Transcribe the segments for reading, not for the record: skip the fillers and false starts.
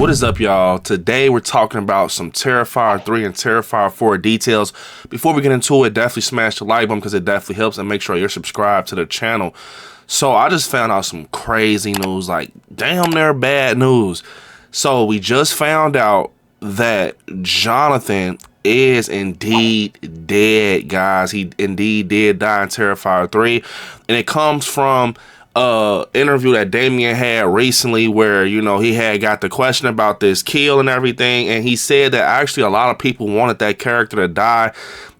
What is up, y'all? Today we're talking about some Terrifier 3 and Terrifier 4 details. Before we get into it, definitely smash the like button because it definitely helps, and make sure you're subscribed to the channel. So I just found out some crazy news, like damn near bad news. So we just found out that Jonathan is indeed dead, guys. He indeed did die in Terrifier 3, and it comes from interview that Damien had recently where, you know, he had got the question about this kill and everything, and he said that actually a lot of people wanted that character to die,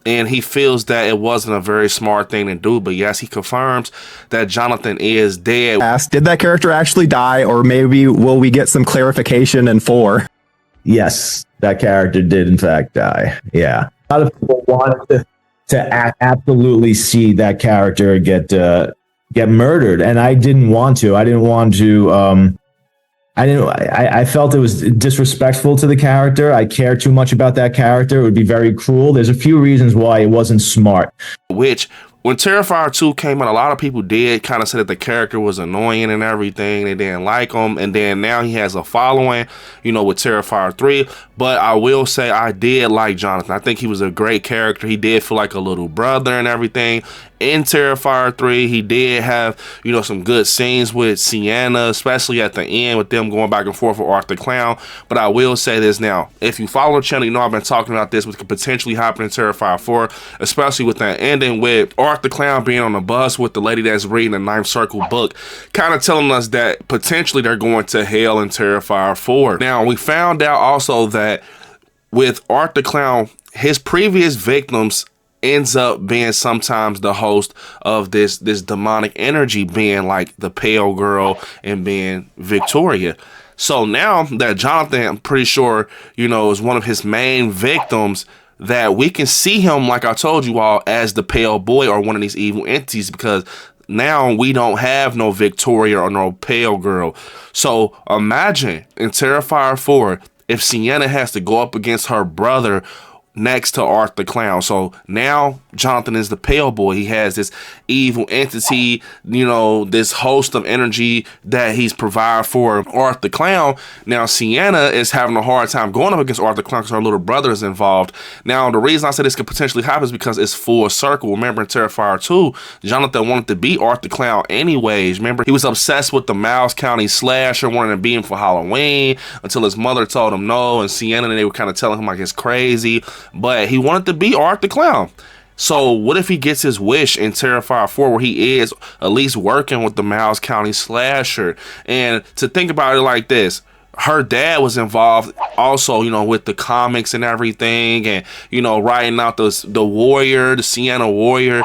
and he feels that it wasn't a very smart thing to do. But yes, he confirms that Jonathan is dead. Did that character actually die, or maybe will we get some clarification in 4? Yes, that character did in fact die. Yeah, a lot of people wanted to absolutely see that character get murdered, and I didn't want to. I felt it was disrespectful to the character. I care too much about that character. It would be very cruel. There's a few reasons why it wasn't smart. Which, when Terrifier 2 came out, a lot of people did kind of say that the character was annoying and everything. They didn't like him. And then now he has a following, you know, with Terrifier 3. But I will say I did like Jonathan. I think he was a great character. He did feel like a little brother and everything. In Terrifier 3, he did have, you know, some good scenes with Sienna, especially at the end with them going back and forth with Art the Clown. But I will say this now. If you follow the channel, you know I've been talking about this, what could potentially happen in Terrifier 4, especially with that ending with Art the Clown being on the bus with the lady that's reading the Ninth Circle book, kind of telling us that potentially they're going to hell in Terrifier 4. Now, we found out also that with Art the Clown, his previous victims ends up being sometimes the host of this demonic energy, being like the pale girl and being Victoria. So now that Jonathan, I'm pretty sure, you know, is one of his main victims, that we can see him, like I told you all, as the pale boy or one of these evil entities, because now we don't have no Victoria or no pale girl. So imagine in Terrifier 4 if Sienna has to go up against her brother next to Art the Clown. So now Jonathan is the pale boy. He has this evil entity, you know, this host of energy that he's provided for Art the Clown. Now Sienna is having a hard time going up against Art the Clown because her little brother is involved. Now the reason I said this could potentially happen is because it's full circle. Remember in Terrifier 2, Jonathan wanted to beat Art the Clown anyways. Remember, he was obsessed with the Miles County slasher, wanted to beat him for Halloween until his mother told him no, and Sienna and they were kind of telling him like it's crazy. But he wanted to be Art the Clown. So what if he gets his wish in Terrifier 4 where he is at least working with the Miles County slasher? And to think about it like this, her dad was involved also, you know, with the comics and everything, and, you know, writing out the warrior, the Sienna warrior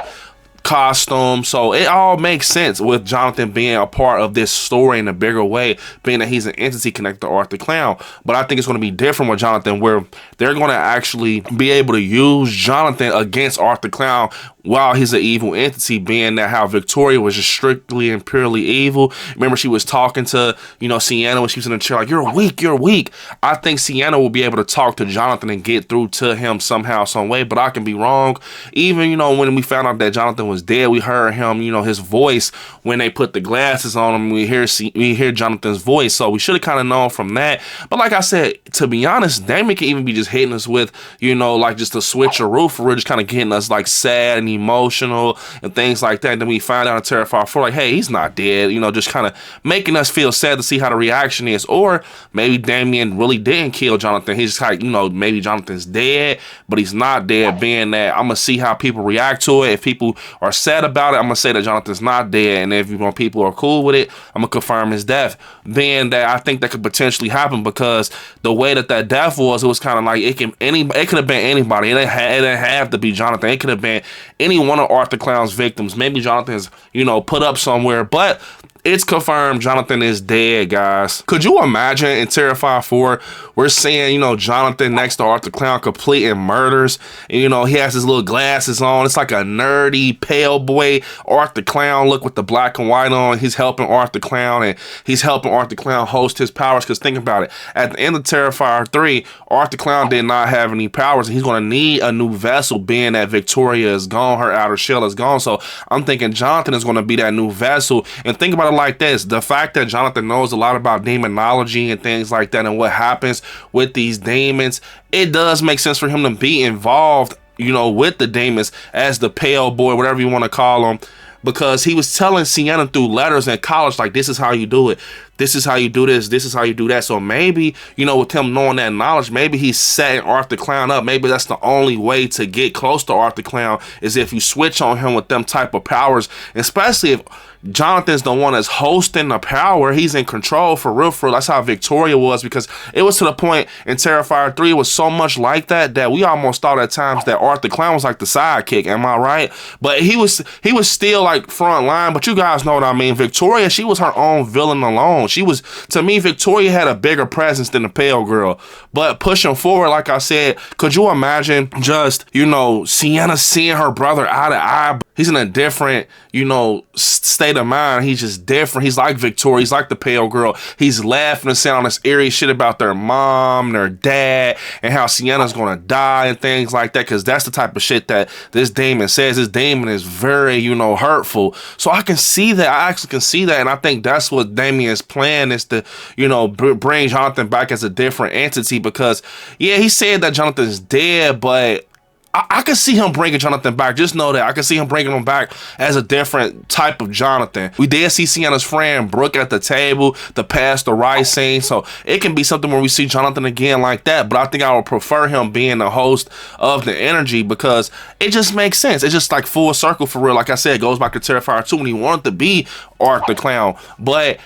costume. So it all makes sense with Jonathan being a part of this story in a bigger way, being that he's an entity connected to Art the Clown. But I think it's going to be different with Jonathan, where they're going to actually be able to use Jonathan against Art the Clown while he's an evil entity, being that how Victoria was just strictly and purely evil. Remember, she was talking to, you know, Sienna when she was in the chair, like, you're weak. I think Sienna will be able to talk to Jonathan and get through to him somehow, some way, but I can be wrong. Even, you know, when we found out that Jonathan was dead, we heard him, you know, his voice when they put the glasses on him. We hear Jonathan's voice, so we should have kind of known from that. But like I said, to be honest, Damien can even be just hitting us with, you know, like just a switcheroo for real, just kind of getting us like sad and emotional and things like that. And then we find out in Terrifier 4, like, hey, he's not dead, you know, just kind of making us feel sad to see how the reaction is. Or maybe Damien really didn't kill Jonathan. He's just like, you know, maybe Jonathan's dead, but he's not dead, being that I'm gonna see how people react to it. If people are sad about it, I'm gonna say that Jonathan's not dead, and if, you know, people are cool with it, I'm gonna confirm his death. Being that I think that could potentially happen because the way that death was, it was kind of like it could have been anybody. It didn't have to be Jonathan. It could have been any one of Art the Clown's victims. Maybe Jonathan's, you know, put up somewhere, but it's confirmed Jonathan is dead, guys. Could you imagine in Terrifier 4, we're seeing, you know, Jonathan next to Art the Clown completing murders, and, you know, he has his little glasses on. It's like a nerdy, pale boy Art the Clown look with the black and white on. He's helping Art the Clown, and he's helping Art the Clown host his powers, because think about it. At the end of Terrifier 3, Art the Clown did not have any powers, and he's going to need a new vessel, being that Victoria is gone, her outer shell is gone. So I'm thinking Jonathan is going to be that new vessel. And think about it it like this. The fact that Jonathan knows a lot about demonology and things like that and what happens with these demons, it does make sense for him to be involved, you know, with the demons as the pale boy, whatever you want to call him, because he was telling Sienna through letters in college, like, this is how you do it. This is how you do this. This is how you do that. So maybe, you know, with him knowing that knowledge, maybe he's setting Arthur Clown up. Maybe that's the only way to get close to Arthur Clown is if you switch on him with them type of powers, especially if Jonathan's the one that's hosting the power. He's in control for real, for real. That's how Victoria was, because it was to the point in Terrifier 3, it was so much like that we almost thought at times that Arthur Clown was like the sidekick. Am I right? But he was still like front line. But you guys know what I mean. Victoria, she was her own villain alone. She was, to me, Victoria had a bigger presence than the Pale Girl. But pushing forward, like I said, could you imagine just, you know, Sienna seeing her brother eye to eye? He's in a different, you know, state of mind. He's just different. He's like Victoria. He's like the Pale Girl. He's laughing and saying all this eerie shit about their mom, their dad, and how Sienna's gonna die and things like that, because that's the type of shit that this demon says. This demon is very, you know, hurtful. So I can see that. I actually can see that, and I think that's what Damien's plan is, to, you know, bring Jonathan back as a different entity, because, yeah, he said that Jonathan's dead, but I can see him bringing Jonathan back. Just know that. I can see him bringing him back as a different type of Jonathan. We did see Sienna's friend Brooke at the table, the pass the rice scene. So it can be something where we see Jonathan again like that. But I think I would prefer him being the host of the energy, because it just makes sense. It's just like full circle for real. Like I said, it goes back to Terrifier 2 when he wanted to be Arthur Clown. But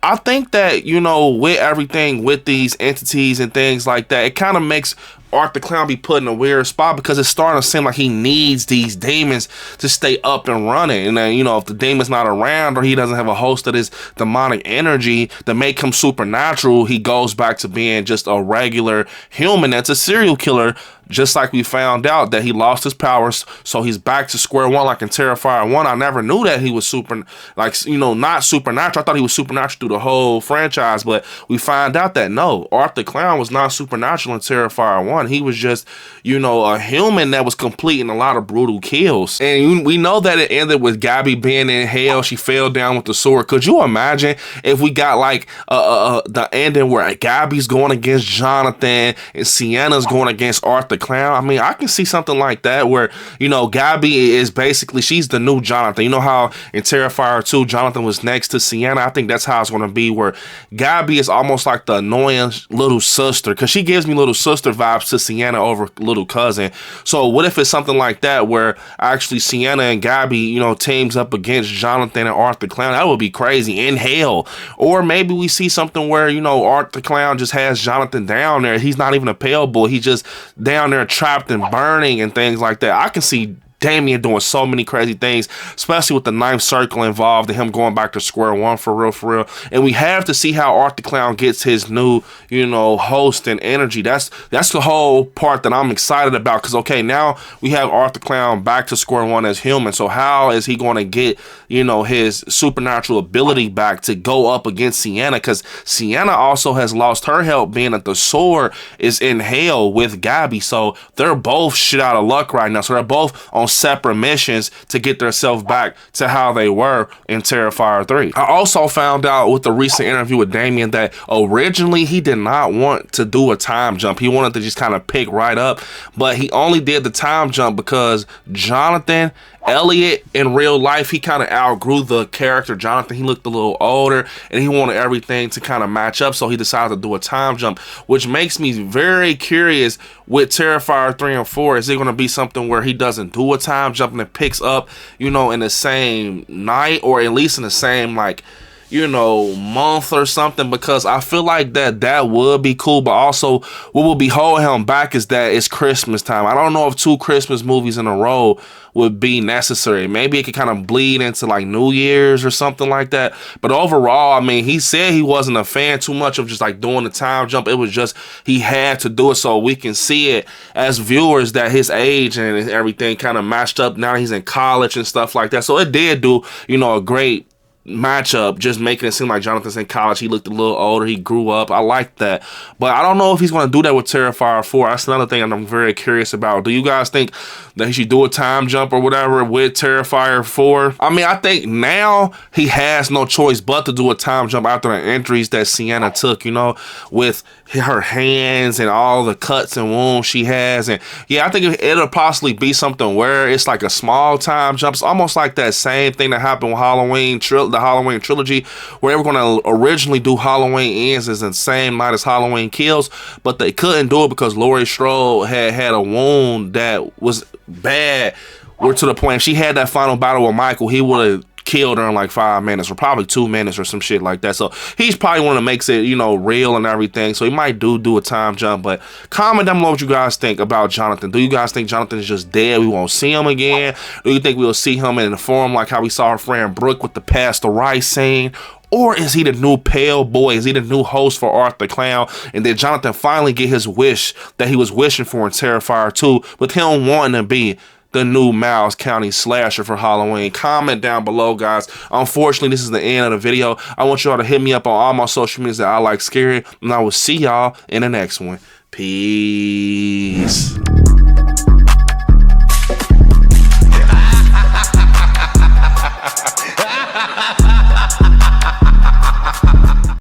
I think that, you know, with everything with these entities and things like that, it kind of makes Arthur Clown be put in a weird spot, because it's starting to seem like he needs these demons to stay up and running. And then, you know, if the demon's not around, or he doesn't have a host of this demonic energy to make him supernatural, he goes back to being just a regular human that's a serial killer. Just like we found out that he lost his powers, so he's back to square one, like in Terrifier 1. I never knew that he was not supernatural. I thought he was supernatural through the whole franchise, but we find out that no, Arthur Clown was not supernatural in Terrifier 1. He was just, you know, a human that was completing a lot of brutal kills. And we know that it ended with Gabby being in hell. She fell down with the sword. Could you imagine if we got like the ending where Gabby's going against Jonathan and Sienna's going against Arthur Clown? I mean, I can see something like that where, you know, Gabby is basically, she's the new Jonathan. You know how in Terrifier 2, Jonathan was next to Sienna? I think that's how it's going to be, where Gabby is almost like the annoying little sister, because she gives me little sister vibes to Sienna over little cousin. So what if it's something like that, where actually Sienna and Gabby, you know, teams up against Jonathan and Arthur Clown? That would be crazy in hell. Or maybe we see something where, you know, Arthur Clown just has Jonathan down there. He's not even a pale boy. He's just down there trapped and burning and things like that. I can see Damien doing so many crazy things, especially with the ninth circle involved and him going back to square one for real, for real. And we have to see how Arthur Clown gets his new, you know, host and energy. That's the whole part that I'm excited about, because, okay, now we have Arthur Clown back to square one as human. So how is he going to get, you know, his supernatural ability back to go up against Sienna? Because Sienna also has lost her help, being that the sword is in hell with Gabby. So they're both shit out of luck right now. So they're both on separate missions to get themselves back to how they were in Terrifier 3. I also found out with the recent interview with Damien that originally he did not want to do a time jump. He wanted to just kind of pick right up, but he only did the time jump because Jonathan Elliot in real life, he kind of outgrew the character Jonathan. He looked a little older and he wanted everything to kind of match up, so he decided to do a time jump, which makes me very curious with Terrifier 3 and 4. Is it going to be something where he doesn't do a time jump and it picks up, you know, in the same night, or at least in the same, like, you know, month or something? Because I feel like that would be cool. But also what will be holding him back is that it's Christmas time. I don't know if 2 Christmas movies in a row would be necessary. Maybe it could kind of bleed into like New Year's or something like that. But overall, I mean, he said he wasn't a fan too much of just like doing the time jump. It was just he had to do it so we can see it as viewers that his age and everything kind of matched up. Now he's in college and stuff like that. So it did do, you know, a great matchup, just making it seem like Jonathan's in college. He looked a little older. He grew up. I like that. But I don't know if he's going to do that with Terrifier 4. That's another thing I'm very curious about. Do you guys think that he should do a time jump or whatever with Terrifier 4? I mean, I think now he has no choice but to do a time jump after the injuries that Sienna took, you know, with her hands and all the cuts and wounds she has. And yeah, I think it'll possibly be something where it's like a small time jump. It's almost like that same thing that happened with the Halloween trilogy, where they were going to originally do Halloween Ends as the same night as Halloween Kills, but they couldn't do it because Laurie Strode had a wound that was bad. We're to the point, if she had that final battle with Michael, he would have killed her in like 5 minutes or probably 2 minutes or some shit like that. So he's probably one that makes it, you know, real and everything. So he might do a time jump. But comment down below what you guys think about Jonathan. Do you guys think Jonathan is just dead? We won't see him again? Do you think we'll see him in the form like how we saw our friend Brooke with the Pastor Rice scene? Or is he the new pale boy? Is he the new host for Arthur Clown? And did Jonathan finally get his wish that he was wishing for in Terrifier 2 with him wanting to be the new Miles County slasher for Halloween? Comment down below, guys. Unfortunately, this is the end of the video. I want y'all to hit me up on all my social medias that I like scary, and I will see y'all in the next one. Peace.